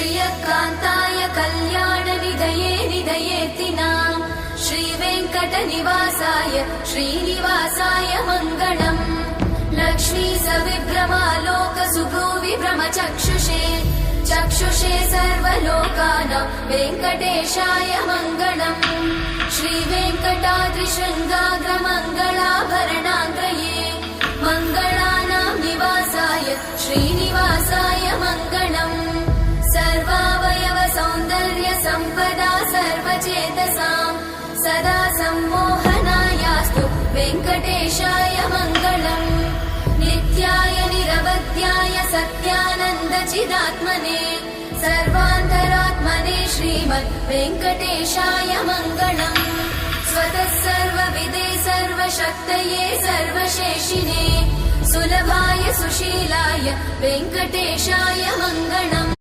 श्रियकान्ताय कल्याणनिधये निधयेतिनाम् श्रीवेङ्कटनिवासाय श्रीनिवासाय मङ्गलम् लक्ष्मी सविभ्रमालोकसुभ्रूविभ्रमचक्षुषे चक्षुषे सर्वलोकानां वेङ्कटेशाय मङ्गलम् श्रीवेङ्कटाद्रिशृङ्गाग्रमङ्गलाभरणाङ्गये मङ्गलानां निवासाय श्रीनिवासाय मङ्गलम् सर्वावयव सौन्दर्य सम्पदा सर्वचेतसां सदा सम्मोहनायास्तु वेङ्कटेशाय मङ्गलम् नित्याय निरवध्याय सत्यानन्दचिदात्मने सर्वान्तरात्मने श्रीमद् वेङ्कटेशाय मङ्गलम् स्वतः सर्वविदे सर्वशक्तये सर्वशेषिने सुलभाय सुशीलाय वेङ्कटेशाय मङ्गलम्